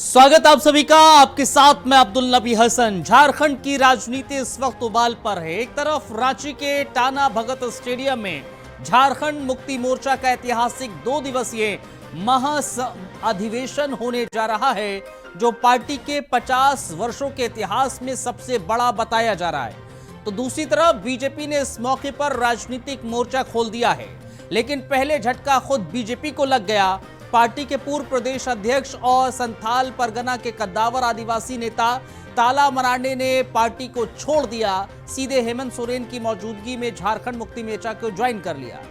स्वागत आप सभी का। आपके साथ मैं अब्दुल नबी हसन। झारखंड की राजनीति इस वक्त उबाल पर है। एक तरफ रांची के टाना भगत स्टेडियम में झारखंड मुक्ति मोर्चा का ऐतिहासिक 2 दिवसीय महा अधिवेशन होने जा रहा है, जो पार्टी के 50 वर्षों के इतिहास में सबसे बड़ा बताया जा रहा है। तो दूसरी तरफ बीजेपी ने इस मौके पर राजनीतिक मोर्चा खोल दिया है, लेकिन पहले झटका खुद बीजेपी को लग गया। पार्टी के पूर्व प्रदेश अध्यक्ष और संथाल परगना के कद्दावर आदिवासी नेता ताला मरांडे ने पार्टी को छोड़ दिया। सीधे हेमंत सोरेन की मौजूदगी में झारखंड मुक्ति मोर्चा को ज्वाइन कर लिया।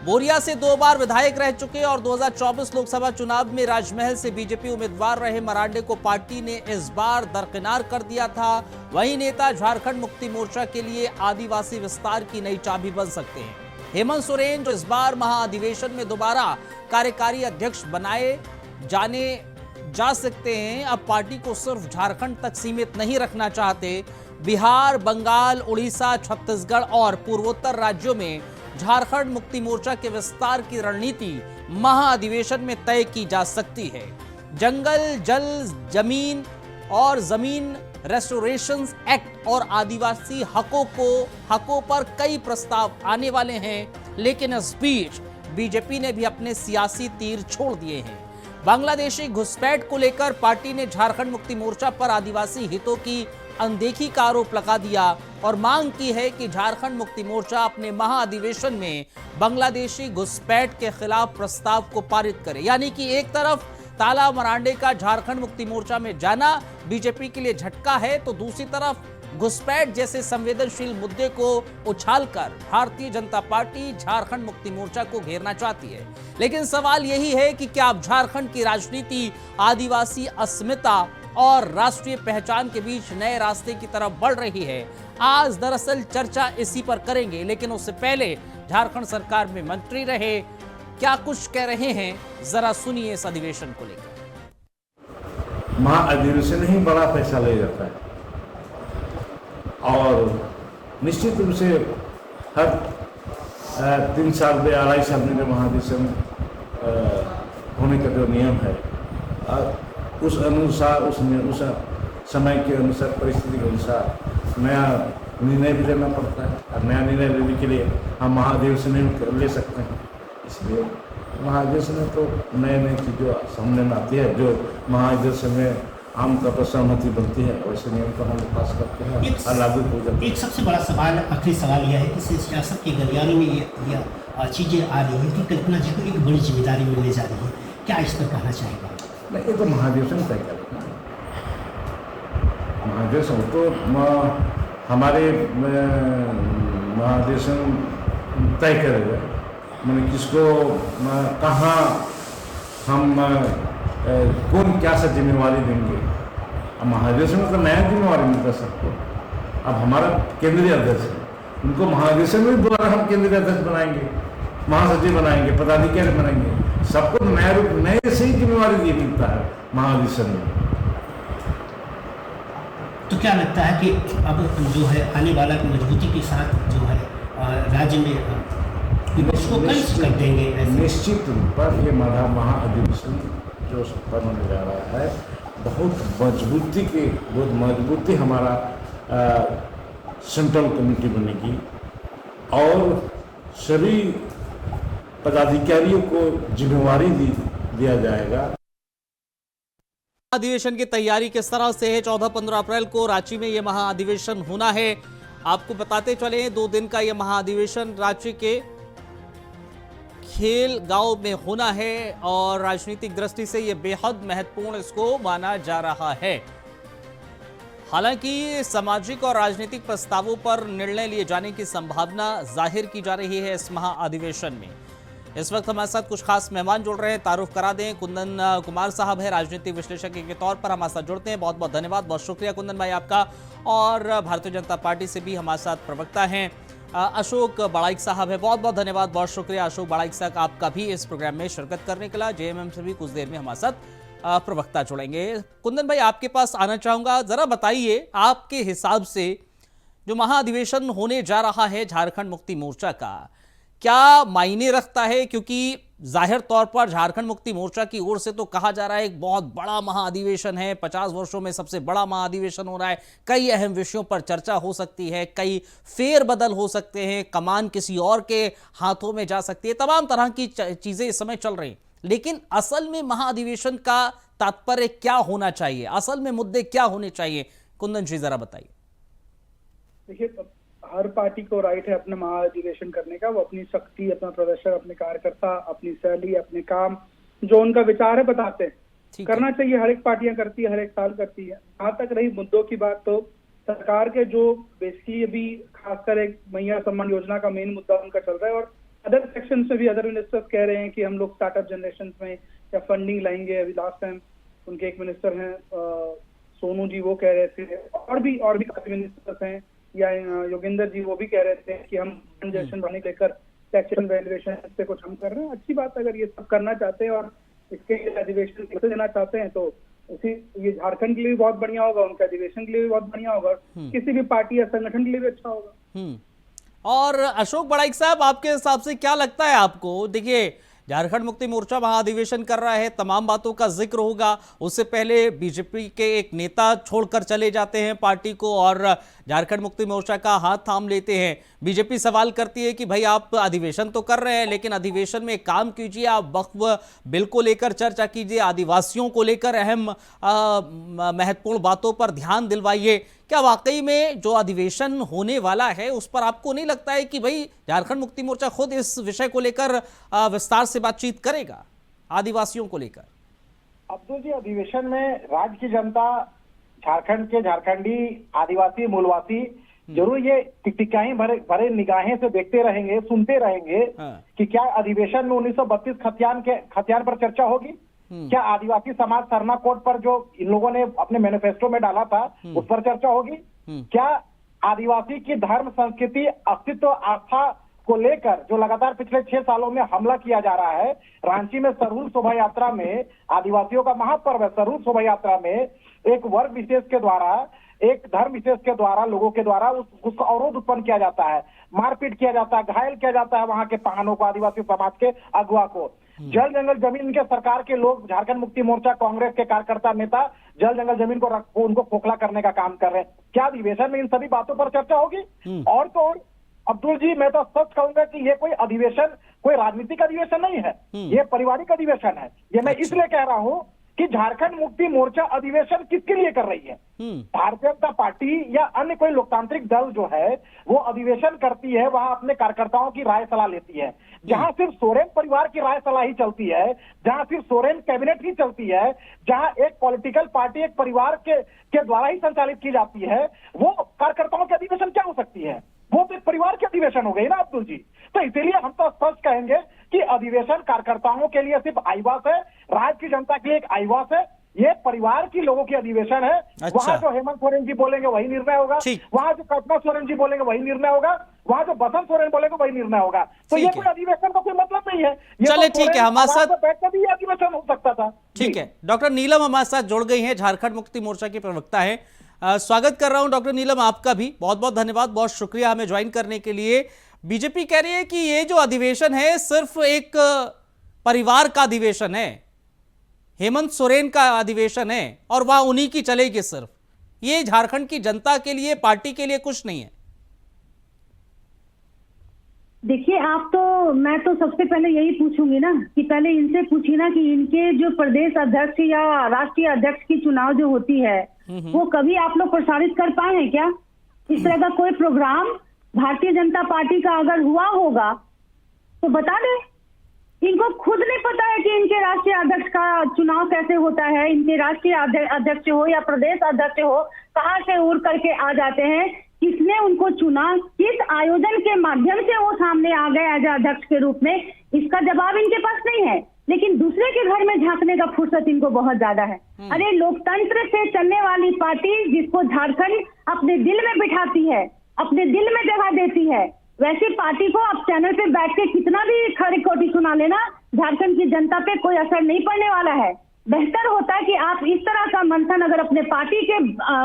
बोरिया से 2 बार विधायक रह चुके और 2024 लोकसभा चुनाव में राजमहल से बीजेपी उम्मीदवार रहे मरांडे को पार्टी ने इस बार दरकिनार कर दिया था। वही नेता झारखंड मुक्ति मोर्चा के लिए आदिवासी विस्तार की नई चाबी बन सकते हैं। हेमंत सोरेन, जो इस बार महाअधिवेशन में दोबारा कार्यकारी अध्यक्ष बनाए जाने जा सकते हैं, अब पार्टी को सिर्फ झारखंड तक सीमित नहीं रखना चाहते। बिहार, बंगाल, उड़ीसा, छत्तीसगढ़ और पूर्वोत्तर राज्यों में झारखंड मुक्ति मोर्चा के विस्तार की रणनीति महाअधिवेशन में तय की जा सकती है। जंगल, जल, जमीन और जमीन रेस्टोरेशन एक्ट और आदिवासी हकों पर कई प्रस्ताव आने वाले हैं, लेकिन इस बीच बीजेपी ने भी अपने सियासी तीर छोड़ दिए हैं। बांग्लादेशी घुसपैठ को लेकर पार्टी ने झारखंड मुक्ति मोर्चा पर आदिवासी हितों की अनदेखी का आरोप लगा दिया और मांग की है कि झारखंड मुक्ति मोर्चा अपने महाअधिवेशन में बांग्लादेशी घुसपैठ के खिलाफ प्रस्ताव को पारित करे। यानी कि एक तरफ ताला मरांडे का झारखंड मुक्ति मोर्चा में जाना बीजेपी के लिए झटका है, तो दूसरी तरफ घुसपैठ जैसे संवेदनशील मुद्दे को उछालकर भारतीय जनता पार्टी झारखंड मुक्ति मोर्चा को घेरना चाहती है। लेकिन सवाल यही है कि क्या अब झारखंड की राजनीति आदिवासी अस्मिता और राष्ट्रीय पहचान के बीच नए रास्ते की तरफ बढ़ रही है? आज दरअसल चर्चा इसी पर करेंगे, लेकिन उससे पहले झारखंड सरकार में मंत्री रहे, क्या कुछ कह रहे हैं, जरा सुनिए इस अधिवेशन को लेकर। महाअधिवेशन ही बड़ा फैसला ले जाता है और निश्चित रूप से हर 3 साल में 2.5 साल में महाधिवेशन होने का जो नियम है, उस अनुसार उस समय के अनुसार, परिस्थिति के अनुसार नया निर्णय भी लेना पड़ता है और नया निर्णय लेने के लिए हम महाधिवेशन ले सकते हैं। इसलिए महाधिवेशन में तो नए नई चीज़ों सामने में आती है, जो महाधिवेशन में आमतौर पर सहमति बनती है, वैसे नियम को हम पास करते हैं और लागू हो जाता है। एक सबसे बड़ा सवाल, आखिरी सवाल यह है कि सियासत के गलियारों में ये चीज़ें आ रही हैं कि कल्पना जी को एक बड़ी जिम्मेदारी मिलने जा रही है, क्या इस पर कहना चाहेगा? नहीं, ये तो महाधिवेशन तय करेगा। महाधिवेशन तो हमारे महाधिवेशन तय करेगा, मैंने किसको कहाँ हम कौन क्या सा जिम्मेवारी देंगे। अब महाधिवेशन में तो नया जिम्मेवारी मिलता है सबको। अब हमारा केंद्रीय अध्यक्ष है, उनको महाधिवेशन में द्वारा हम केंद्रीय अध्यक्ष बनाएंगे, महासचिव बनाएंगे, पदाधिकारी बनाएंगे, सबको नया रूप नए से ही जिम्मेवारी दी मिलता है महाधिवेशन में। तो क्या लगता है कि अब जो है आने वाला मजबूती के साथ जो है राज्य में उसको कर देंगे? निश्चित रूप पर ये महाअधिवेशन जो संपन्न होने जा रहा है, बहुत मजबूती हमारा सेंट्रल कमेटी बनेगी और सभी पदाधिकारियों को जिम्मेवारी दिया जाएगा। अधिवेशन की तैयारी किस तरह से है? 14-15 अप्रैल को रांची में यह महाअधिवेशन होना है। आपको बताते चले, 2 दिन का यह महाअधिवेशन रांची के खेल गांव में होना है और राजनीतिक दृष्टि से यह बेहद महत्वपूर्ण इसको माना जा रहा है। हालांकि सामाजिक और राजनीतिक प्रस्तावों पर निर्णय लिए जाने की संभावना जाहिर की जा रही है इस महाअधिवेशन में। इस वक्त हमारे साथ कुछ खास मेहमान जुड़ रहे हैं, तारुफ करा दें। कुंदन कुमार साहब है, राजनीतिक विश्लेषक के तौर पर हमारे साथ जुड़ते हैं। बहुत बहुत धन्यवाद, बहुत शुक्रिया कुंदन भाई आपका। और भारतीय जनता पार्टी से भी हमारे साथ प्रवक्ता हैं अशोक बड़ाइक साहब है, बहुत बहुत धन्यवाद, बहुत शुक्रिया अशोक बड़ाइक साहब आपका भी इस प्रोग्राम में शिरकत करने के लिए। जेएमएम से भी कुछ देर में हमारे साथ प्रवक्ता जुड़ेंगे। कुंदन भाई आपके पास आना चाहूँगा, जरा बताइए आपके हिसाब से जो महाअधिवेशन होने जा रहा है झारखंड मुक्ति मोर्चा का, क्या मायने रखता है? क्योंकि जाहिर तौर पर झारखंड मुक्ति मोर्चा की ओर से तो कहा जा रहा है एक बहुत बड़ा महाअधिवेशन है, 50 वर्षों में सबसे बड़ा महाअधिवेशन हो रहा है, कई अहम विषयों पर चर्चा हो सकती है, कई फेरबदल हो सकते हैं, कमान किसी और के हाथों में जा सकती है, तमाम तरह की चीजें इस समय चल रही हैं। लेकिन असल में महाअधिवेशन का तात्पर्य क्या होना चाहिए? असल में मुद्दे क्या होने चाहिए? कुंदन जी जरा बताइए। देखिए, हर पार्टी को राइट है अपना महाअधिवेशन करने का। वो अपनी शक्ति, अपना प्रदर्शन, अपने कार्यकर्ता, अपनी शैली, अपने काम, जो उनका विचार है बताते हैं। करना चाहिए, हर एक पार्टियां करती है, हर एक साल करती है। जहां तक रही मुद्दों की बात, तो सरकार के जो बेसिकली अभी खासकर एक मैया सम्मान योजना का मेन मुद्दा उनका चल रहा है, और अदर सेक्शन से भी अदर मिनिस्टर्स कह रहे हैं कि हम लोग स्टार्टअप जनरेशन में या फंडिंग लाएंगे। अभी लास्ट टाइम उनके एक मिनिस्टर हैं सोनू जी, वो कह रहे थे, और भी काफी मिनिस्टर्स हैं, या योगेंद्र जी, वो भी कह रहे थे कि हम जनरेशन बढ़ाने को लेकर टैक्सेशन वैल्यूएशन पे कुछ हम कर रहे हैं। अच्छी बात है, अगर ये सब करना चाहते हैं और इसके अधिवेशन देना चाहते हैं तो ये झारखंड के लिए भी बहुत बढ़िया होगा, उनके अधिवेशन के लिए भी बहुत बढ़िया होगा, किसी भी पार्टी या संगठन के लिए भी अच्छा होगा। और अशोक बड़ाइक साहब, आपके हिसाब से क्या लगता है आपको? देखिए, झारखंड मुक्ति मोर्चा महाअधिवेशन कर रहा है, तमाम बातों का जिक्र होगा। उससे पहले बीजेपी के एक नेता छोड़कर चले जाते हैं पार्टी को और झारखंड मुक्ति मोर्चा का हाथ थाम लेते हैं। बीजेपी सवाल करती है कि भाई आप अधिवेशन तो कर रहे हैं, लेकिन अधिवेशन में काम कीजिए, आप वक्फ बिल को लेकर चर्चा कीजिए, आदिवासियों को लेकर अहम महत्वपूर्ण बातों पर ध्यान दिलवाइए। क्या वाकई में जो अधिवेशन होने वाला है उस पर आपको नहीं लगता है कि भाई झारखंड मुक्ति मोर्चा खुद इस विषय को लेकर विस्तार से बातचीत करेगा, आदिवासियों को लेकर? अब्दुल जी, अधिवेशन में राज्य की जनता, झारखंड के झारखंडी आदिवासी मूलवासी जरूर ये टिकटिकाई भरे निगाहें से देखते रहेंगे, सुनते रहेंगे कि क्या अधिवेशन में 1932 खतियान पर चर्चा होगी, क्या आदिवासी समाज सरना कोड पर जो इन लोगों ने अपने मैनिफेस्टो में डाला था उस पर चर्चा होगी, क्या आदिवासी की धर्म, संस्कृति, अस्तित्व, आस्था को लेकर जो लगातार पिछले 6 सालों में हमला किया जा रहा है, रांची में सरहुल शोभा यात्रा में, आदिवासियों का महापर्व है सरहुल शोभा यात्रा में, एक वर्ग विशेष के द्वारा, एक धर्म विशेष के द्वारा, लोगों के द्वारा उसका अवरोध उत्पन्न किया जाता है, मारपीट किया जाता है, घायल किया जाता है वहां के पाहनों को, आदिवासी समाज के अगुआ को। जल जंगल जमीन के सरकार के लोग, झारखंड मुक्ति मोर्चा कांग्रेस के कार्यकर्ता नेता जल जंगल जमीन को उनको खोखला करने का काम कर रहे हैं। क्या अधिवेशन में इन सभी बातों पर चर्चा होगी? और तो और अब्दुल जी, मैं तो सच कहूंगा कि ये कोई अधिवेशन कोई राजनीतिक अधिवेशन नहीं है, ये पारिवारिक अधिवेशन है। ये मैं इसलिए कह रहा हूं कि झारखंड मुक्ति मोर्चा अधिवेशन किसके लिए कर रही है? भारतीय जनता पार्टी या अन्य कोई लोकतांत्रिक दल जो है वो अधिवेशन करती है, वहां अपने कार्यकर्ताओं की राय सलाह लेती है। जहां सिर्फ सोरेन परिवार की राय सलाह ही चलती है, जहां सिर्फ सोरेन कैबिनेट ही चलती है, जहां एक पॉलिटिकल पार्टी एक परिवार के द्वारा ही संचालित की जाती है, वो कार्यकर्ताओं की अधिवेशन क्या हो सकती है? वो तो एक परिवार की अधिवेशन हो गई ना अब्दुल जी। तो इसीलिए हम तो स्पष्ट कहेंगे कि अधिवेशन कार्यकर्ताओं के लिए सिर्फ आईवास है, राज्य की जनता के लिए एक आईवास है, ये परिवार की लोगों की अधिवेशन है। वहां जो हेमंत सोरेन जी बोलेंगे वही निर्णय होगा, वहां जो कल्पना सोरेन जी बोलेंगे वही निर्णय होगा, वहां जो बसंत सोरेन बोलेंगे वही निर्णय होगा। तो ये कोई अधिवेशन का कोई मतलब नहीं है। चलिए ठीक है, हमारे साथ बैठकर भी अधिवेशन हो सकता था। ठीक है, डॉक्टर नीलम हमारे साथ जुड़ गई हैं, झारखंड मुक्ति मोर्चा की प्रवक्ता है। स्वागत कर रहा हूं डॉक्टर नीलम, आपका भी बहुत बहुत धन्यवाद, बहुत शुक्रिया हमें ज्वाइन करने के लिए। बीजेपी कह रही है कि ये जो अधिवेशन है सिर्फ एक परिवार का अधिवेशन है, हेमंत सोरेन का अधिवेशन है और वह उन्हीं की चलेगी सिर्फ, ये झारखंड की जनता के लिए, पार्टी के लिए कुछ नहीं है। देखिए, मैं तो सबसे पहले यही पूछूंगी ना कि पहले इनसे पूछिए ना कि इनके जो प्रदेश अध्यक्ष या राष्ट्रीय अध्यक्ष की चुनाव जो होती है वो कभी आप लोग प्रसारित कर पाए हैं क्या? इस तरह का कोई प्रोग्राम भारतीय जनता पार्टी का अगर हुआ होगा तो बता दें। इनको खुद नहीं पता है कि इनके राष्ट्रीय अध्यक्ष का चुनाव कैसे होता है। इनके राष्ट्रीय अध्यक्ष हो या प्रदेश अध्यक्ष हो, कहां से उड़ करके आ जाते हैं, किसने उनको चुना, किस आयोजन के माध्यम से वो सामने आ गए एज अध्यक्ष के रूप में, इसका जवाब इनके पास नहीं है। लेकिन दूसरे के घर में झांकने का फुर्सत इनको बहुत ज्यादा है। अरे, लोकतंत्र से चलने वाली पार्टी जिसको झारखंड अपने दिल में बिठाती है, अपने दिल में जगह देती है, वैसी पार्टी को आप चैनल पे बैठ के कितना भी खरी खोटी सुना लेना, झारखंड की जनता पे कोई असर नहीं पड़ने वाला है। बेहतर होता है कि आप इस तरह का मंथन अगर अपने पार्टी के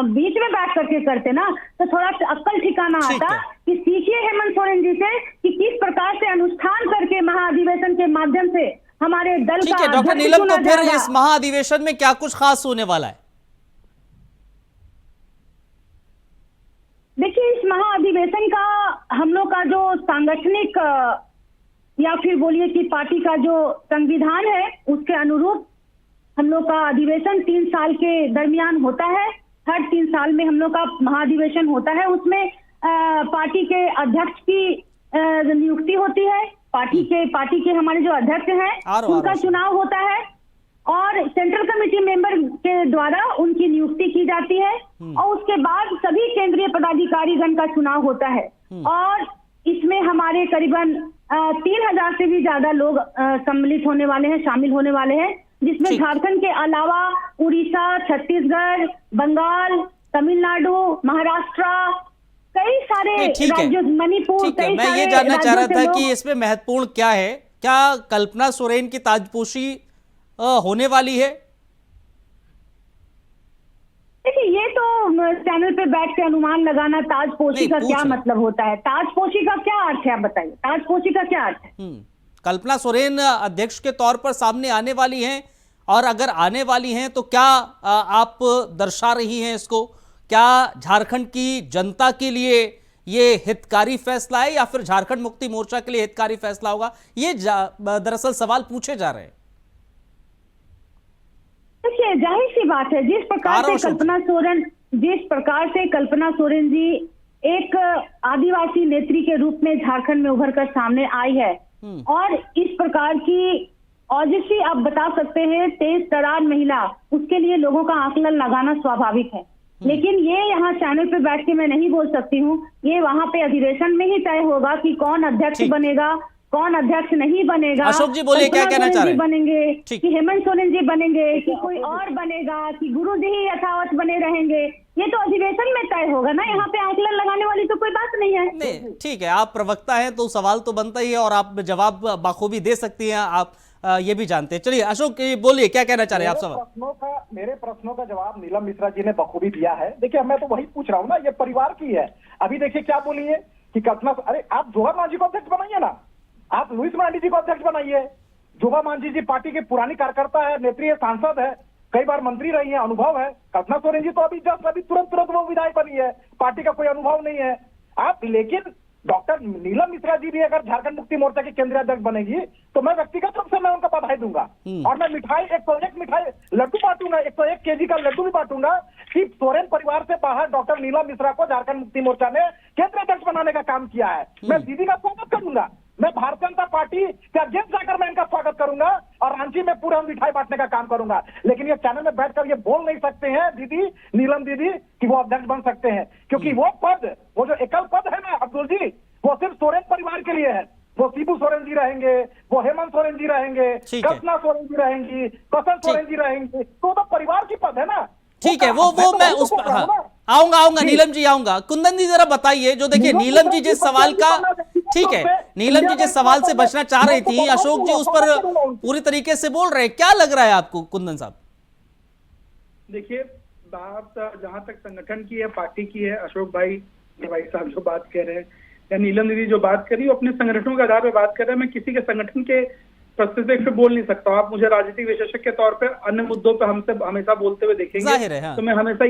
बीच में बैठ करके करते ना, तो थोड़ा अक्ल ठिकाना ठीक आता है। कि सीखिए हेमंत सोरेन जी से कि किस प्रकार से अनुष्ठान करके महाअधिवेशन के माध्यम से हमारे दल ठीक का है डॉक्टर अध्यक्ष नीलम, चुना तो फिर जाएगा। इस महाअधिवेशन में क्या कुछ खास होने वाला है? देखिए, इस महाअधिवेशन का हम लोग का जो सांगठनिक या फिर बोलिए कि पार्टी का जो संविधान है उसके अनुरूप हम लोग का अधिवेशन 3 साल के दरमियान होता है। हर 3 साल में हम लोग का महाधिवेशन होता है। उसमें पार्टी के अध्यक्ष की नियुक्ति होती है। पार्टी के हमारे जो अध्यक्ष हैं उनका चुनाव होता है और सेंट्रल कमेटी मेंबर के द्वारा उनकी नियुक्ति की जाती है और उसके बाद सभी केंद्रीय पदाधिकारीगण का चुनाव होता है। और इसमें हमारे करीबन 3000 से भी ज्यादा लोग सम्मिलित होने वाले हैं, शामिल होने वाले हैं, जिसमें झारखंड के अलावा उड़ीसा, छत्तीसगढ़, बंगाल, तमिलनाडु, महाराष्ट्र, कई सारे राज्यों, मणिपुर, ठीक है, मैं ये जानना चाह रहा था कि इसमें महत्वपूर्ण क्या है? क्या कल्पना सोरेन की ताजपोशी होने वाली है? देखिए, ये तो चैनल पे बैठ के अनुमान लगाना, ताजपोशी का क्या मतलब होता है, ताजपोशी का क्या अर्थ है, आप बताइए, ताजपोशी का क्या अर्थ है? कल्पना सोरेन अध्यक्ष के तौर पर सामने आने वाली हैं, और अगर आने वाली हैं तो क्या आप दर्शा रही हैं इसको? क्या झारखंड की जनता के लिए ये हितकारी फैसला है या फिर झारखंड मुक्ति मोर्चा के लिए हितकारी फैसला होगा? ये दरअसल सवाल पूछे जा रहे हैं। देखिए, जाहिर सी बात है, जिस प्रकार से कल्पना सोरेन जी एक आदिवासी नेत्री के रूप में झारखंड में उभर कर सामने आई है और इस प्रकार की ऑब्वियसली आप बता सकते हैं तेज तरार महिला, उसके लिए लोगों का आकलन लगाना स्वाभाविक है। लेकिन ये यहाँ चैनल पे बैठ के मैं नहीं बोल सकती हूँ। ये वहाँ पे अधिवेशन में ही तय होगा कि कौन अध्यक्ष बनेगा, कौन अध्यक्ष नहीं बनेगा। अशोक जी बोलिए, क्या कहना चाह रहे हैं? बनेंगे कि हेमंत सोरेन जी बनेंगे कि कोई और बनेगा कि गुरु जी ही यथावत बने रहेंगे, ये तो अधिवेशन में तय होगा ना। यहाँ पे आकलन लगाने वाली तो कोई बात नहीं है। नहीं, ठीक है, आप प्रवक्ता हैं तो सवाल तो बनता ही है और आप जवाब बाखूबी दे सकती हैं, आप ये भी जानते हैं। चलिए अशोक बोलिए, क्या कहना चाह रहे हैं आप? सवाल मेरे प्रश्नों का जवाब नीलम मिश्रा जी ने बखूबी दिया है। देखिए, मैं तो वही पूछ रहा हूँ ना, ये परिवार की है। अभी देखिए क्या बोली है कि कल्पना, अरे आप जोहर मांझी को अध्यक्ष बनाइए ना, आप लुइस मरांडी जी को अध्यक्ष बनाइए। जोबा मांझी जी पार्टी के पुरानी कार्यकर्ता है, नेत्री है, सांसद है, कई बार मंत्री रही है, अनुभव है। कल्पना सोरेन जी तो अभी तुरंत वो विधायक बनी है, पार्टी का कोई अनुभव नहीं है। आप लेकिन डॉक्टर नीलम मिश्रा जी भी अगर झारखंड मुक्ति मोर्चा की केंद्रीय अध्यक्ष बनेगी तो मैं व्यक्तिगत रूप से मैं उनका बधाई दूंगा और मैं मिठाई 101 मिठाई लड्डू बांटूंगा, 101 केजी का लड्डू भी बांटूंगा कि सोरेन परिवार से बाहर डॉक्टर नीलम मिश्रा को झारखंड मुक्ति मोर्चा ने केंद्रीय अध्यक्ष बनाने का काम किया है। मैं दीदी का स्वागत करूंगा, मैं भारतीय जनता पार्टी के अगेंस्ट जाकर मैं इनका स्वागत करूंगा और रांची में पूरा मिठाई बांटने का काम करूंगा। लेकिन ये चैनल में बैठकर ये बोल नहीं सकते हैं दीदी, नीलम दीदी, कि वो अध्यक्ष बन सकते हैं, क्योंकि वो पद, वो जो एकल पद है ना अब्दुल जी, वो सिर्फ सोरेन परिवार के लिए है। वो शिबू सोरेन जी रहेंगे, वो हेमंत सोरेन जी रहेंगे, कल्पना सोरेन जी रहेंगी, पसंद सोरेन जी रहेंगी, तो परिवार की पद है ना। ठीक है, वो मैं उस पर आऊंगा नीलम जी आऊंगा। कुंदन जी जरा बताइए, जो देखिए नीलम जी जिस सवाल का, ठीक है, नीलम जी जिस सवाल से बचना चाह रही थी, अशोक जी उस पर पूरी तरीके से बोल रहे हैं, क्या लग रहा है आपको कुंदन साहब? देखिए, बात जहां तक संगठन की है, पार्टी की है, अशोक भाई साहब जो बात कह रहे हैं या नीलम दीदी जो बात करी, अपने संगठनों के आधार पर बात कर रहे हैं। मैं किसी के संगठन के प्रस्पेक्टिव पे बोल नहीं सकता हूँ। आप मुझे राजनीतिक विशेषज्ञ के तौर पर अन्य मुद्दों पर हमसे हमेशा बोलते हुए देखेंगे, तो मैं हमेशा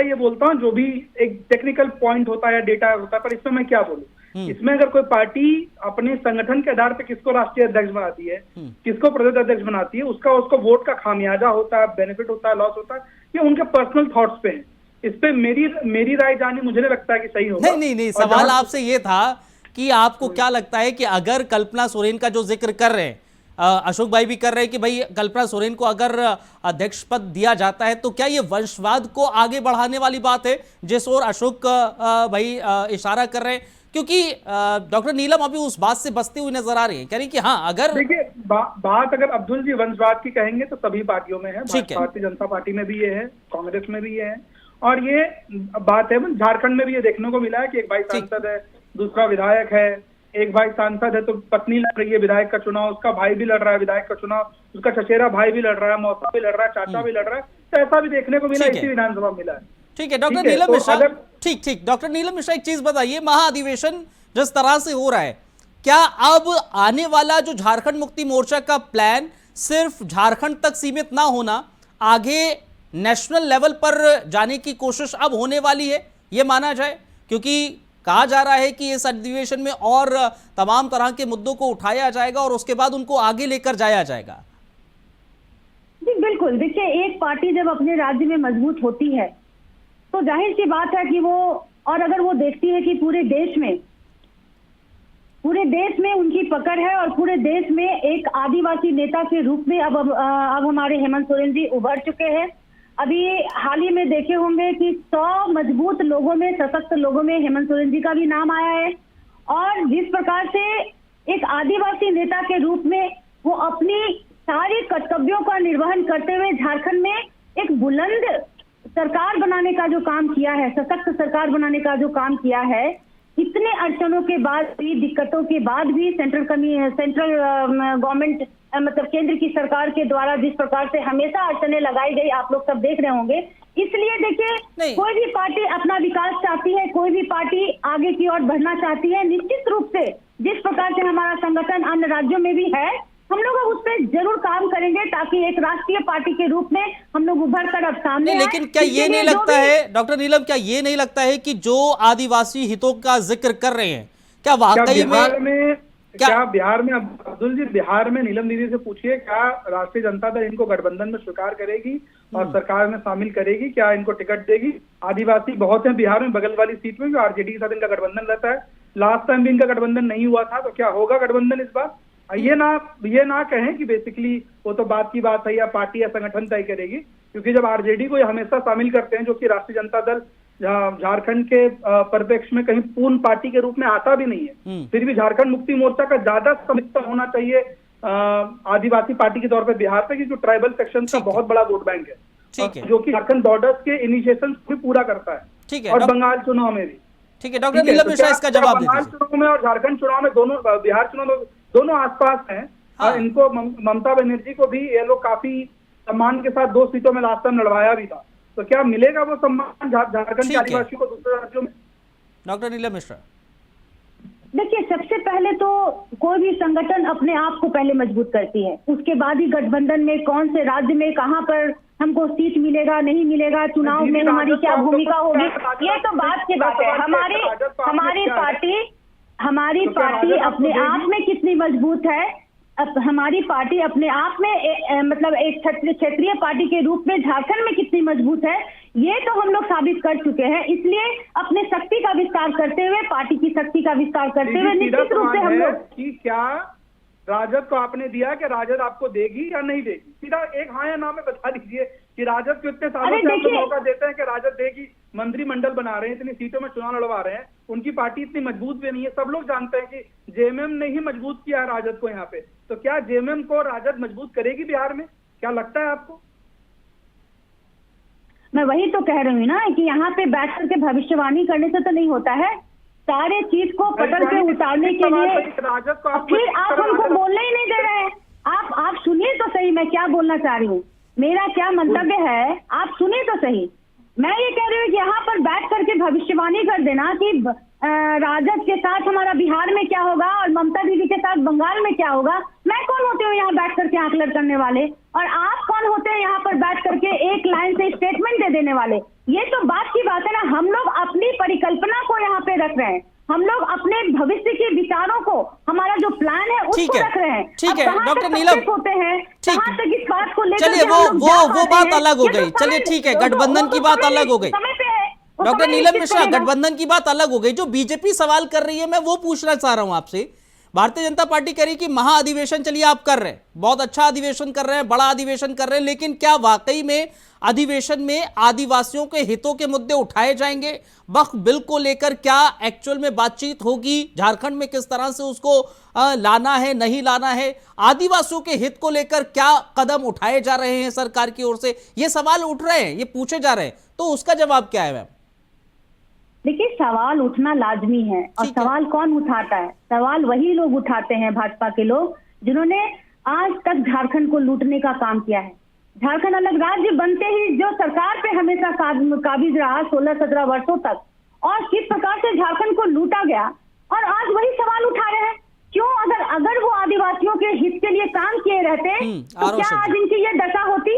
ये बोलता हूँ जो भी एक टेक्निकल पॉइंट होता है या डेटा होता है, पर इसमें मैं क्या बोलूँ। इसमें अगर कोई पार्टी अपने संगठन के आधार पर किसको राष्ट्रीय अध्यक्ष बनाती है, किसको प्रदेश अध्यक्ष बनाती है, उसको वोट का खामियाजा होता है, बेनिफिट होता है, लॉस होता है, ये उनके पर्सनल थॉट्स पे है। इस पे मेरी राय जानी मुझे नहीं लगता है कि सही होगा। नहीं, सवाल आपसे ये था कि आपको क्या लगता है कि अगर कल्पना सोरेन का जो जिक्र कर रहे हैं, अशोक भाई भी कर रहे हैं कि भाई कल्पना सोरेन को अगर अध्यक्ष पद दिया जाता है तो क्या ये वंशवाद को आगे बढ़ाने वाली बात है, जिस ओर अशोक भाई इशारा कर रहे हैं? क्योंकि डॉक्टर नीलम अभी उस बात से बचती हुई नजर आ रही है, कह रही कि हाँ अगर देखिए बात अगर अब्दुल जी वंशवाद की कहेंगे तो सभी पार्टियों में है, भारतीय जनता पार्टी में भी ये है, कांग्रेस में भी ये है, और ये बात है झारखंड में भी ये देखने को मिला है कि एक भाई सांसद है, दूसरा विधायक है, एक भाई सांसद है तो पत्नी लड़ रही है विधायक का चुनाव, उसका भाई भी लड़ रहा है विधायक का चुनाव, उसका चचेरा भाई भी लड़ रहा है, मौसा भी लड़ रहा है, चाचा भी लड़ रहा है। तो ऐसा भी देखने को मिला, ठीक है। इसी विधानसभा में मिला है। ठीक है डॉक्टर ठीक है, नीलम तो मिश्रा, अगर- ठीक डॉक्टर नीलम मिश्रा, एक चीज बताइए, महाअधिवेशन जिस तरह से हो रहा है, क्या अब आने वाला जो झारखंड मुक्ति मोर्चा का प्लान सिर्फ झारखंड तक सीमित ना होना, आगे नेशनल लेवल पर जाने की कोशिश अब होने वाली है, ये माना जाए? क्योंकि कहा जा रहा है कि इस अधिवेशन में और तमाम तरह के मुद्दों को उठाया जाएगा और उसके बाद उनको आगे लेकर जाया जाएगा। जी बिल्कुल, देखिए एक पार्टी जब अपने राज्य में मजबूत होती है तो जाहिर सी बात है कि वो, और अगर वो देखती है कि पूरे देश में उनकी पकड़ है और पूरे देश में एक आदिवासी नेता के रूप में अब हमारे हेमंत सोरेन जी उभर चुके हैं। अभी हाल ही में देखे होंगे कि 100 मजबूत लोगों में, सशक्त लोगों में हेमंत सोरेन जी का भी नाम आया है। और जिस प्रकार से एक आदिवासी नेता के रूप में वो अपनी सारे कर्तव्यों का निर्वहन करते हुए झारखंड में एक बुलंद सरकार बनाने का जो काम किया है, सशक्त सरकार बनाने का जो काम किया है, इतने अड़चनों के बाद भी, दिक्कतों के बाद भी सेंट्रल गवर्नमेंट मतलब केंद्र की सरकार के द्वारा जिस प्रकार से हमेशा अड़चने लगाई गई, आप लोग सब देख रहे होंगे। इसलिए देखिए, कोई भी पार्टी अपना विकास चाहती है, कोई भी पार्टी आगे की ओर बढ़ना चाहती है। निश्चित रूप से जिस प्रकार से हमारा संगठन अन्य राज्यों में भी है, हम लोग उस पर जरूर काम करेंगे ताकि एक राष्ट्रीय पार्टी के रूप में हम लोग उभर कर अब सामने आए। लेकिन क्या ये नहीं लगता है डॉक्टर नीलम, क्या ये नहीं लगता है कि जो आदिवासी हितों का जिक्र कर रहे हैं, क्या वाकई में क्या बिहार में अब्दुल जी, बिहार में नीलम दीदी से पूछिए, क्या राष्ट्रीय जनता दल इनको गठबंधन में स्वीकार करेगी और सरकार में शामिल करेगी? क्या इनको टिकट देगी? आदिवासी बहुत हैं बिहार में, बगल वाली सीट में भी आरजेडी के साथ इनका गठबंधन रहता है। लास्ट टाइम भी इनका गठबंधन नहीं हुआ था, तो क्या होगा गठबंधन इस बार? ये ना कहें कि बेसिकली वो तो बात की बात है या पार्टी या संगठन तय करेगी, क्योंकि जब आरजेडी को हमेशा शामिल करते हैं, जो कि राष्ट्रीय जनता दल झारखंड के परिप्रेक्ष्य में कहीं पूर्ण पार्टी के रूप में आता भी नहीं है, फिर भी झारखंड मुक्ति मोर्चा का ज्यादा समर्थन होना चाहिए आदिवासी पार्टी के तौर पर बिहार पे, क्योंकि ट्राइबल सेक्शन का बहुत बड़ा वोट बैंक है, जो कि झारखंड बॉर्डर्स के इनिशिएशन भी पूरा करता है। ठीक है, और बंगाल चुनाव में भी। ठीक है डॉक्टर नीलम मिश्रा, इसका जवाब दीजिए। बंगाल चुनाव में और झारखंड चुनाव में दोनों, बिहार चुनाव में दोनों आसपास हैं। हाँ। इनको ममता बनर्जी को भी ये लोग काफी सम्मान के साथ 2 सीटों में लास्ट टाइम लड़वाया भी था, तो क्या मिलेगा वो सम्मान झारखंड के आदिवासियों को दूसरे राज्यों में? डॉक्टर नीलम मिश्रा, देखिए सबसे पहले तो कोई भी संगठन अपने आप को पहले मजबूत करती है, उसके बाद ही गठबंधन में कौन से राज्य में कहां पर हमको सीट मिलेगा नहीं मिलेगा, चुनाव में हमारी क्या भूमिका होगी, ये तो बात की बात है। हमारी पार्टी अपने आप में कितनी मजबूत है, हमारी पार्टी अपने आप में मतलब एक क्षेत्रीय पार्टी के रूप में झारखंड में कितनी मजबूत है, ये तो हम लोग साबित कर चुके हैं। इसलिए अपने शक्ति का विस्तार करते हुए, पार्टी की शक्ति का विस्तार करते हुए निश्चित रूप से हम लोग कि क्या राजद को आपने दिया कि राजद आपको देगी या नहीं देगी, सीधा एक हाँ या ना में बता दीजिए कि राजद को इतने सालों से आप मौका देते हैं कि राजद देगी, मंत्रिमंडल बना रहे हैं, इतनी सीटों में चुनाव लड़वा रहे हैं, उनकी पार्टी इतनी मजबूत भी नहीं है। सब लोग जानते हैं कि जेएमएम ने ही मजबूत किया है राजद को यहाँ पे, तो क्या जेएमएम को राजद मजबूत करेगी बिहार में? क्या लगता है आपको? मैं वही तो कह रही हूँ ना कि यहाँ पे बैठ करके भविष्यवाणी करने से तो नहीं होता है, सारे चीज को पकड़ के उतारने के लिए फिर आप हमको बोलने ही नहीं दे रहे हैं। आप सुनिए तो सही मैं क्या बोलना चाह रही हूँ, मेरा क्या मंतव्य है, आप सुनिए तो सही। मैं ये कह रही हूँ कि यहाँ पर बैठ करके भविष्यवाणी कर देना कि राजद के साथ हमारा बिहार में क्या होगा और ममता दीदी के साथ बंगाल में क्या होगा। मैं कौन होते हूँ यहाँ बैठ करके आकलन करने वाले, और आप कौन होते हैं यहाँ पर बैठ करके एक लाइन से स्टेटमेंट दे देने वाले? ये तो बात की बात है ना, हम लोग अपनी परिकल्पना को यहाँ पे रख रहे हैं, हम लोग अपने भविष्य के विचारों को, हमारा जो प्लान है उसको रख रहे हैं। ठीक है डॉक्टर नीलम, होते हैं कहाँ तक इस बात को लेकर, चलिए वो बात अलग हो गई, चलिए ठीक है, गठबंधन की बात अलग हो गई। डॉक्टर नीलम मिश्रा, गठबंधन की बात अलग हो गई। जो बीजेपी सवाल कर रही है, मैं वो पूछना चाह रहा हूं आपसे। भारतीय जनता पार्टी कह रही कि महाअधिवेशन चलिए आप कर रहे हैं, बहुत अच्छा अधिवेशन कर रहे हैं, बड़ा अधिवेशन कर रहे हैं, लेकिन क्या वाकई में अधिवेशन में आदिवासियों के हितों के मुद्दे उठाए जाएंगे? वक्फ बिल को लेकर क्या एक्चुअल में बातचीत होगी? झारखंड में किस तरह से उसको लाना है, नहीं लाना है? आदिवासियों के हित को लेकर क्या कदम उठाए जा रहे हैं सरकार की ओर से? ये सवाल उठ रहे हैं, ये पूछे जा रहे हैं, तो उसका जवाब क्या है मैम? देखिए, सवाल उठना लाजमी है, और सवाल कौन उठाता है? सवाल वही लोग उठाते हैं, भाजपा के लोग, जिन्होंने आज तक झारखंड को लूटने का काम किया है। झारखंड अलग राज्य बनते ही जो सरकार पे हमेशा काबिज रहा 16-17 वर्षों तक, और किस प्रकार से झारखंड को लूटा गया, और आज वही सवाल उठा रहे हैं। क्यों? अगर वो आदिवासियों के हित के लिए काम किए रहते तो क्या आज इनकी ये दशा होती?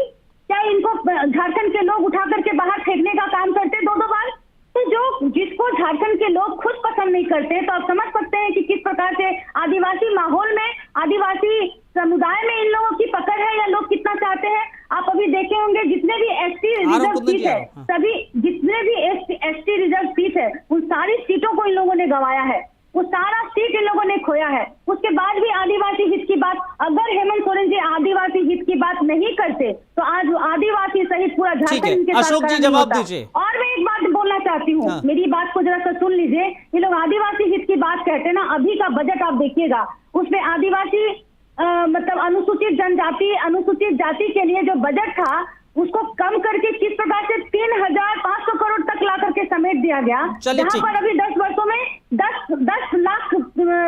क्या इनको झारखंड के लोग उठा करके बाहर फेंकने का काम करते 2-2 बार? तो जिसको झारखंड के लोग खुद पसंद नहीं करते, तो आप समझ सकते हैं कि किस प्रकार से आदिवासी माहौल में, आदिवासी समुदाय में इन लोगों की पकड़ है, या लोग कितना चाहते हैं। आप अभी देखे होंगे जितने भी एसटी रिजर्व सीट है, सभी जितने भी एसटी रिजर्व सीट है, उन सारी सीटों को इन लोगों ने गंवाया है, वो सारा सीट इन लोगों ने खोया है। उसके बाद भी आदिवासी हित की बात, अगर हेमंत सोरेन जी आदिवासी हित की बात नहीं करते तो आज आदिवासी सहित पूरा झारखंड के अशोक जी जवाब दीजिए। और मैं एक बात बोलना चाहती हूँ, मेरी बात को जरा सा सुन लीजिए। ये लोग आदिवासी हित की बात कहते हैं ना, अभी का बजट आप देखिएगा, उसमें आदिवासी मतलब अनुसूचित जाति के लिए जो बजट था उसको कम करके किस प्रकार से 3,500 करोड़ तक ला करके समेट दिया गया, जहाँ पर अभी 10 वर्षों में 10 लाख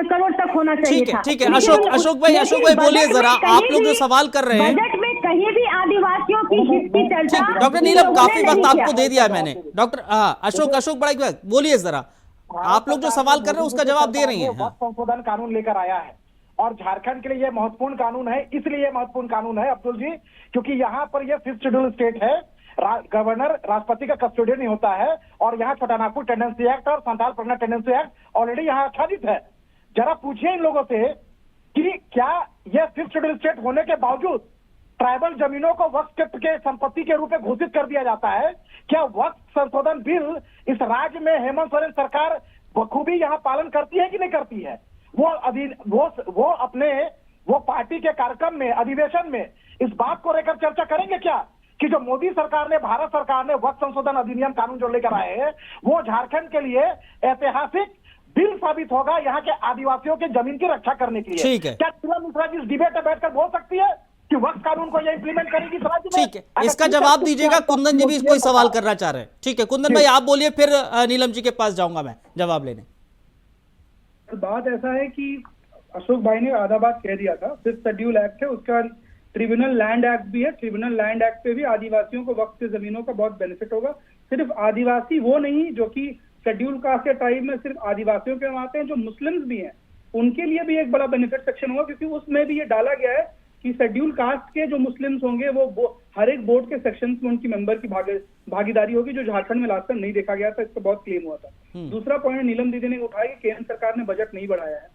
करोड़ तक होना चाहिए था। ठीक है अशोक भाई बोलिए जरा, आप लोग जो सवाल कर रहे हैं बजट में कहीं भी आदिवासियों की हित की चर्चा। डॉक्टर नीलम, काफी वक्त आपको दे दिया मैंने। डॉक्टर अशोक बड़ा बोलिए जरा, आप लोग जो सवाल कर रहे हैं उसका जवाब दे रही हैं। संशोधन कानून लेकर आया है, और झारखंड के लिए यह महत्वपूर्ण कानून है। इसलिए महत्वपूर्ण कानून है अब्दुल जी, क्योंकि यहाँ पर यह 5th शेड्यूल स्टेट है, गवर्नर राष्ट्रपति का कस्टोडियन ही होता है, और यहाँ छोटानागपुर टेंडेंसी एक्ट और Santhal Pargana tendency act already यहाँ आच्छादित है। जरा पूछिए इन लोगों से कि क्या यह 5th शेड्यूल स्टेट होने के बावजूद ट्राइबल जमीनों को वक्फ के संपत्ति के रूप में घोषित कर दिया जाता है? क्या वक्फ संशोधन बिल इस राज्य में हेमंत सोरेन सरकार बखूबी यहाँ पालन करती है कि नहीं करती है? वो पार्टी के कार्यक्रम में, अधिवेशन में इस बात को लेकर चर्चा करेंगे क्या कि जो मोदी सरकार ने, भारत सरकार ने वक्फ संशोधन अधिनियम कानून जो लेकर आए हैं, वो झारखंड के लिए ऐतिहासिक बिल साबित होगा यहाँ के आदिवासियों के जमीन की रक्षा करने के लिए। ठीक है, क्या नीलम मिश्रा जी इस डिबेट में बैठकर बोल सकती है कि वक्फ कानून को ये इंप्लीमेंट करेगी इस राज्य में? ठीक है, इसका जवाब दीजिएगा। कुंदन जी भी कोई सवाल करना चाह रहे हैं। ठीक है कुंदन भाई आप बोलिए, फिर नीलम जी के पास जाऊंगा मैं जवाब लेने। बात ऐसा है कि अशोक भाई ने आधा बात कह दिया था। 5th शेड्यूल एक्ट है, उसका ट्रिब्यूनल लैंड एक्ट भी है। ट्रिब्यूनल लैंड एक्ट पे भी आदिवासियों को वक्त से जमीनों का बहुत बेनिफिट होगा। सिर्फ आदिवासी वो नहीं जो कि शेड्यूल कास्ट के ट्राइब में सिर्फ आदिवासियों के आते हैं, जो मुस्लिम्स भी हैं उनके लिए भी एक बड़ा बेनिफिट सेक्शन होगा, क्योंकि उसमें भी ये डाला गया है कि शेड्यूल कास्ट के जो मुस्लिम्स होंगे वो हर एक बोर्ड के सेक्शन में उनकी मेंबर की भागीदारी होगी, जो झारखंड में लास्ट टाइम नहीं देखा गया था। इस पर बहुत क्लेम हुआ था। दूसरा पॉइंट नीलम दीदी ने उठाया कि केंद्र सरकार ने बजट नहीं बढ़ाया है।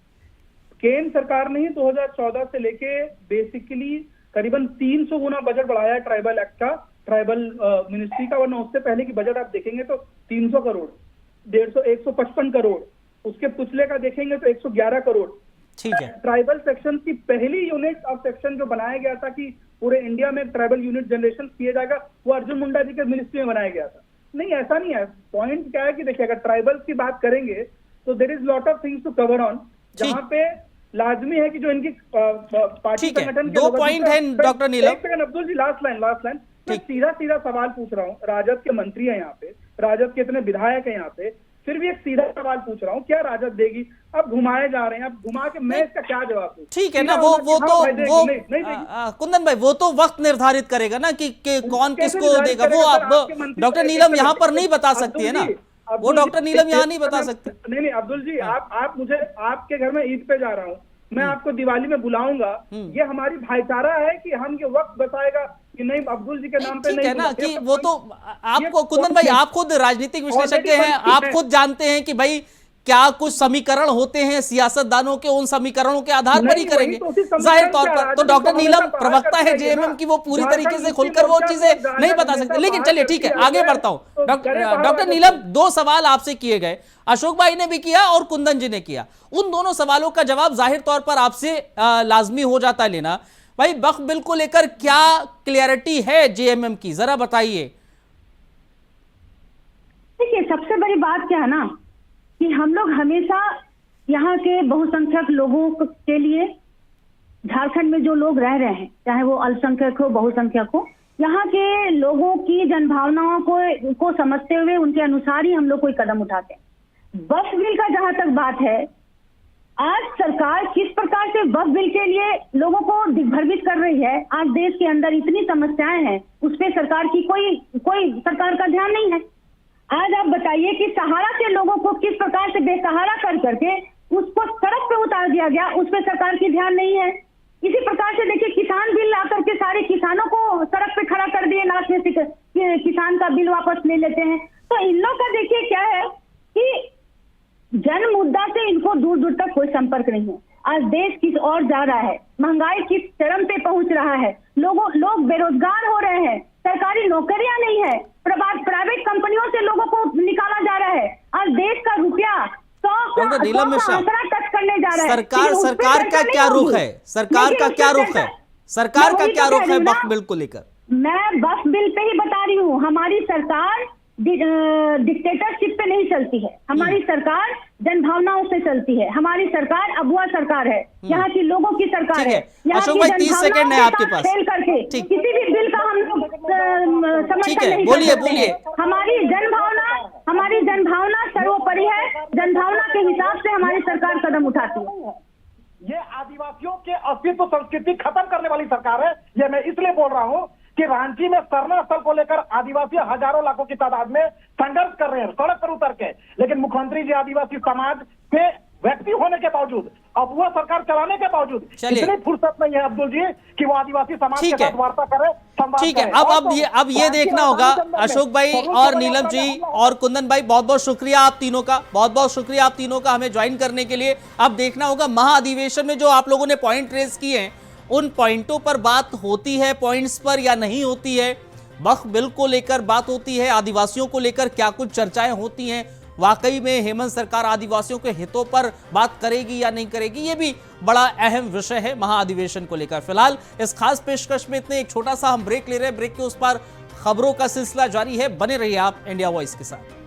केंद्र सरकार ने 2014 से लेके बेसिकली करीबन 300 गुना बजट बढ़ाया है ट्राइबल एक्ट का, ट्राइबल मिनिस्ट्री का, वरना उससे पहले की बजट आप देखेंगे तो 300 करोड़, 155 करोड़, उसके पिछले का देखेंगे तो 111 करोड़। ठीक है, ट्राइबल सेक्शन की पहली यूनिट ऑफ सेक्शन जो बनाया गया था कि पूरे इंडिया में ट्राइबल यूनिट जनरेशन किया जाएगा, वो अर्जुन मुंडा जी के मिनिस्ट्री में बनाया गया था। नहीं, ऐसा नहीं है। पॉइंट क्या है कि देखिए, अगर ट्राइबल्स की बात करेंगे तो there is lot of things to cover on, जहां पे लाजमी है कि जो इनकी पार्टी संगठन के 2 पॉइंट है डॉक्टर नीलम। एक सेकंड अब्दुल जी, लास्ट लाइन मैं सीधा सवाल पूछ रहा हूँ। राजद के मंत्री है यहाँ पे, राजद के इतने विधायक है यहाँ पे, फिर भी एक सीधा सवाल पूछ रहा हूँ, क्या राजद देगी? अब घुमाए जा रहे हैं, अब घुमा के मैं इसका क्या जवाब दूं? ठीक है ना, वो कुंदन भाई वो तो वक्त निर्धारित करेगा ना कि कौन किसको देगा। वो आप डॉक्टर नीलम यहाँ पर नहीं बता सकती है ना, वो डॉक्टर नीलम यहाँ नहीं बता सकते। नहीं अब्दुल जी, आप मुझे आपके घर में ईद पे जा रहा हूँ, मैं आपको दिवाली में बुलाऊंगा, ये हमारी भाईचारा है कि हम ये वक्त बताएगा कि नहीं अब्दुल जी के नाम पे नहीं है ना, कि वो तो आपको कुंदन भाई, आप खुद राजनीतिक विश्लेषज्ञ हैं, आप खुद जानते हैं कि भाई क्या कुछ समीकरण होते हैं सियासतदानों के, उन समीकरणों के आधार पर ही करेंगे जाहिर तौर पर। तो डॉक्टर नीलम प्रवक्ता है जेएमएम की, वो पूरी तरीके से खुलकर वो चीजें नहीं बता सकते। लेकिन चलिए ठीक है, आगे बढ़ता हूं। डॉक्टर नीलम, 2 सवाल आपसे किए गए, अशोक भाई ने भी किया और कुंदन जी ने किया। उन दोनों सवालों का जवाब जाहिर तौर पर आपसे लाजमी हो जाता है लेना। भाई वक्फ बिल को लेकर क्या क्लियरिटी है जेएमएम की, जरा बताइए। देखिए, सबसे बड़ी बात क्या है ना कि हम लोग हमेशा यहाँ के बहुसंख्यक लोगों के लिए, झारखंड में जो लोग रह रहे हैं, चाहे वो अल्पसंख्यक हो बहुसंख्यक हो, यहाँ के लोगों की जनभावनाओं को समझते हुए उनके अनुसार ही हम लोग कोई कदम उठाते हैं। वक्फ बिल का जहां तक बात है, आज सरकार किस प्रकार से वक्फ बिल के लिए लोगों को दिग्भ्रमित कर रही है। आज देश के अंदर इतनी समस्याएं हैं, उस पर सरकार की कोई सरकार का ध्यान नहीं है। आज आप बताइए कि सहारा के लोगों को किस प्रकार से बेसहारा कर करके उसको सड़क पे उतार दिया गया, उस पर सरकार की ध्यान नहीं है। इसी प्रकार से देखिए, किसान बिल आकर के सारे किसानों को सड़क पे खड़ा कर दिए, नाचने से किसान का बिल वापस ले लेते हैं। तो इन लोग का देखिए क्या है कि जन मुद्दा से इनको दूर दूर तक कोई संपर्क नहीं है। आज देश किस ओर जा रहा है, महंगाई किस चरम पे पहुंच रहा है, लोग बेरोजगार हो रहे हैं, सरकारी नौकरियां नहीं है, प्राइवेट कंपनियों से लोगों को निकाला जा रहा है। आज देश का रुपया 100 का आंकड़ा टच करने जा रहा है। सरकार का क्या रुख है? सरकार का क्या रुख है? सरकार का क्या रुख है वक्फ बिल को लेकर? मैं वक्फ बिल पे ही बता रही हूँ। हमारी सरकार डिक्टेटरशिप पे नहीं चलती है, हमारी सरकार जनभावनाओं से चलती है। हमारी सरकार अबुआ सरकार है, यहाँ की लोगों की सरकार है। अशोक भाई 30 सेकंड है आपके पास। फेल करके किसी भी बिल का हम लोग समर्थन नहीं बोलिए। हमारी जनभावना सर्वोपरि है। जनभावना के हिसाब से हमारी सरकार कदम उठाती है। ये आदिवासियों के अस्तित्व संस्कृति खत्म करने वाली सरकार है। ये मैं इसलिए बोल रहा हूँ कि रांची में सरना स्थल को लेकर आदिवासी हजारों लाखों की तादाद में संघर्ष कर रहे हैं सड़क पर उतर के, लेकिन मुख्यमंत्री जी आदिवासी समाज के व्यक्ति होने के बावजूद, अब वह सरकार चलाने के बावजूद इतनी फुर्सत नहीं है अब्दुल जी कि वो आदिवासी समाज के साथ वार्ता करे, संवाद ठीक है। करे। अब ये देखना होगा अशोक भाई और नीलम जी और कुंदन भाई, बहुत बहुत शुक्रिया आप तीनों का, बहुत बहुत शुक्रिया आप तीनों का हमें ज्वाइन करने के लिए। अब देखना होगा महाअधिवेशन में जो आप लोगों ने पॉइंट रेज किए हैं, उन पॉइंटों पर बात होती है पॉइंट्स पर या नहीं होती है। वक्फ बिल को लेकर बात होती है, आदिवासियों को लेकर क्या कुछ चर्चाएं होती हैं, वाकई में हेमंत सरकार आदिवासियों के हितों पर बात करेगी या नहीं करेगी, ये भी बड़ा अहम विषय है महाअधिवेशन को लेकर। फिलहाल इस खास पेशकश में इतने, एक छोटा सा हम ब्रेक ले रहे हैं, ब्रेक के उस पर खबरों का सिलसिला जारी है। बने रहिए आप इंडिया वॉइस के साथ।